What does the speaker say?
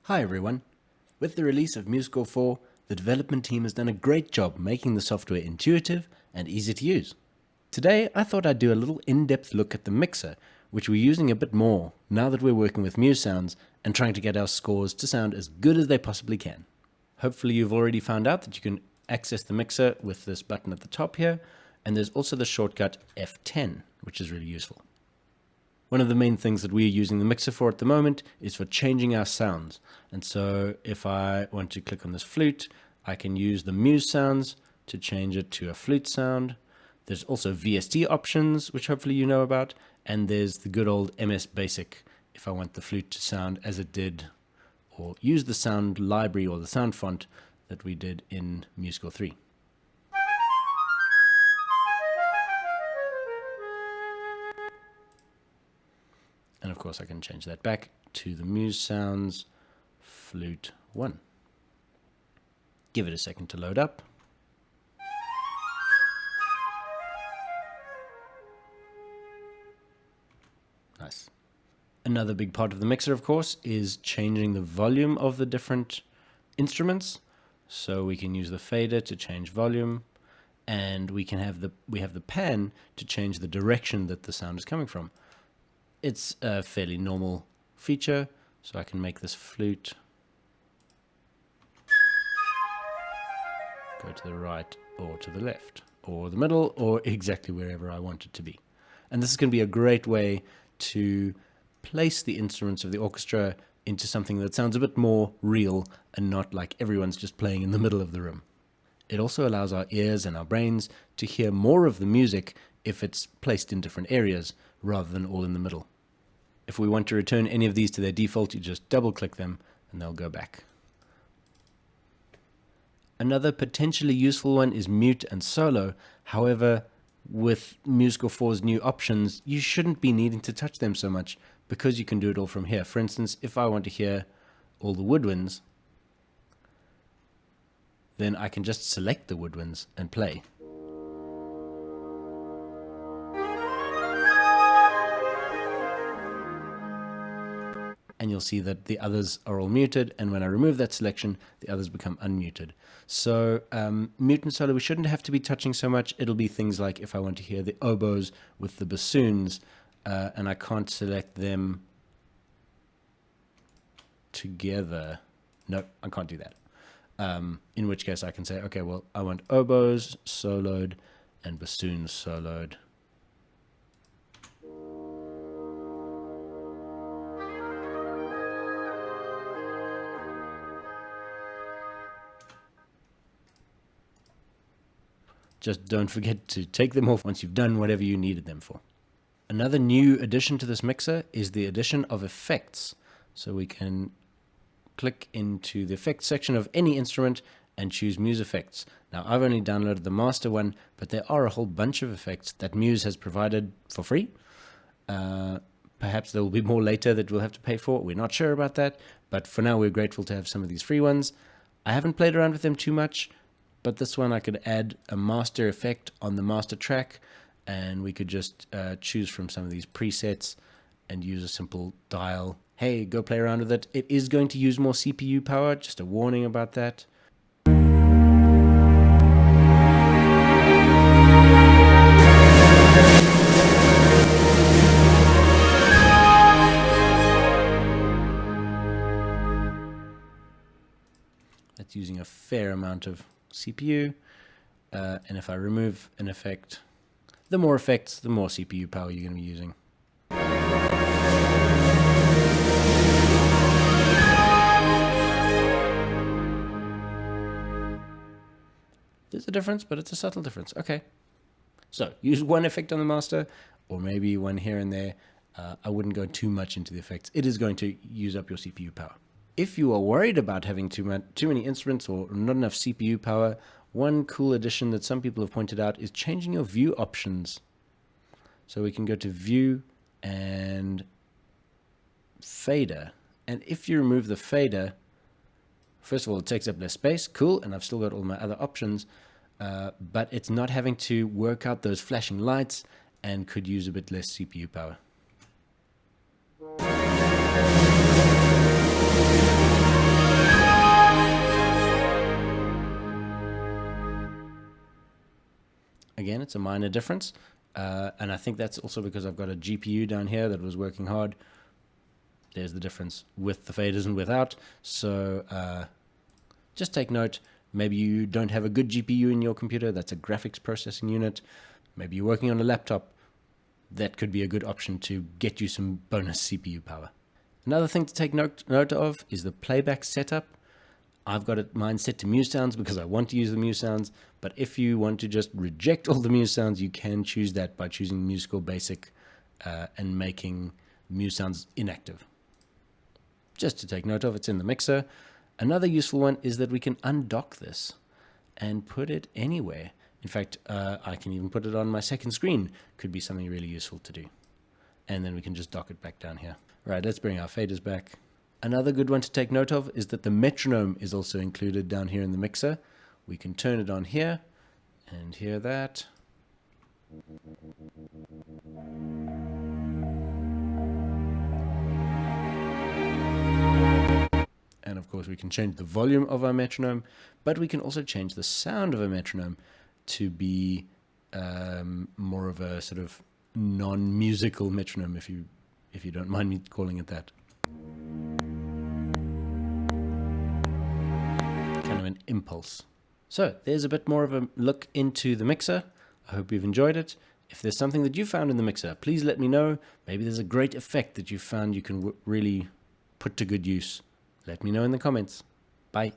Hi everyone. With the release of MuseScore 4, the development team has done a great job making the software intuitive and easy to use. Today I thought I'd do a little in-depth look at the mixer, which we're using a bit more now that we're working with Muse sounds and trying to get our scores to sound as good as they possibly can. Hopefully you've already found out that you can access the mixer with this button at the top here, and there's also the shortcut F10, which is really useful. One of the main things that we're using the mixer for at the moment is for changing our sounds. And so if I want to click on this flute, I can use the Muse sounds to change it to a flute sound. There's also VST options, which hopefully you know about. And there's the good old MS Basic if I want the flute to sound as it did, or use the sound library or the sound font that we did in MuseScore 3. And of course I can change that back to the Muse Sounds Flute 1. Give it a second to load up. Nice. Another big part of the mixer, of course, is changing the volume of the different instruments. So we can use the fader to change volume, and we have the pan to change the direction that the sound is coming from. It's a fairly normal feature, so I can make this flute go to the right or to the left or the middle or exactly wherever I want it to be. And this is going to be a great way to place the instruments of the orchestra into something that sounds a bit more real and not like everyone's just playing in the middle of the room. It also allows our ears and our brains to hear more of the music if it's placed in different areas rather than all in the middle. If we want to return any of these to their default, you just double click them and they'll go back. Another potentially useful one is mute and solo. However, with MuseScore 4's new options, you shouldn't be needing to touch them so much because you can do it all from here. For instance, if I want to hear all the woodwinds, then I can just select the woodwinds and play. And you'll see that the others are all muted, and when I remove that selection, the others become unmuted. So mute and solo, we shouldn't have to be touching so much. It'll be things like if I want to hear the oboes with the bassoons, and I can't select them together. No, I can't do that. In which case I can say, okay, well, I want oboes soloed and bassoons soloed. Just don't forget to take them off once you've done whatever you needed them for. Another new addition to this mixer is the addition of effects. So we can click into the effects section of any instrument and choose Muse effects. Now I've only downloaded the master one, but there are a whole bunch of effects that Muse has provided for free. Perhaps there will be more later that we'll have to pay for. We're not sure about that, but for now we're grateful to have some of these free ones. I haven't played around with them too much, but this one I could add a master effect on the master track, and we could just choose from some of these presets and use a simple dial. Hey, go play around with it. It is going to use more CPU power, just a warning about that. That's using a fair amount of CPU, and if I remove an effect, the more effects, the more CPU power you're going to be using. There's a difference, but it's a subtle difference. Okay, so use one effect on the master, or maybe one here and there. I wouldn't go too much into the effects. It is going to use up your CPU power. If you are worried about having too many instruments or not enough CPU power, one cool addition that some people have pointed out is changing your view options. So we can go to view and fader. And if you remove the fader, first of all, it takes up less space. Cool. And I've still got all my other options, but it's not having to work out those flashing lights and could use a bit less CPU power. Again, it's a minor difference. And I think that's also because I've got a GPU down here that was working hard. There's the difference with the faders and without. So just take note. Maybe you don't have a good GPU in your computer. That's a graphics processing unit. Maybe you're working on a laptop. That could be a good option to get you some bonus CPU power. Another thing to take note of is the playback setup. I've got mine set to Muse sounds because I want to use the Muse sounds, but if you want to just reject all the Muse sounds, you can choose that by choosing MuseScore Basic and making Muse sounds inactive. Just to take note of, it's in the mixer. Another useful one is that we can undock this and put it anywhere. In fact, I can even put it on my second screen. Could be something really useful to do. And then we can just dock it back down here. Right, let's bring our faders back. Another good one to take note of is that the metronome is also included down here in the mixer. We can turn it on here and hear that. And of course we can change the volume of our metronome, but we can also change the sound of a metronome to be more of a sort of non-musical metronome, if you don't mind me calling it that. Kind of an impulse. So there's a bit more of a look into the mixer. I hope you've enjoyed it. If there's something that you found in the mixer, please let me know. Maybe there's a great effect that you found you can really put to good use. Let me know in the comments. Bye.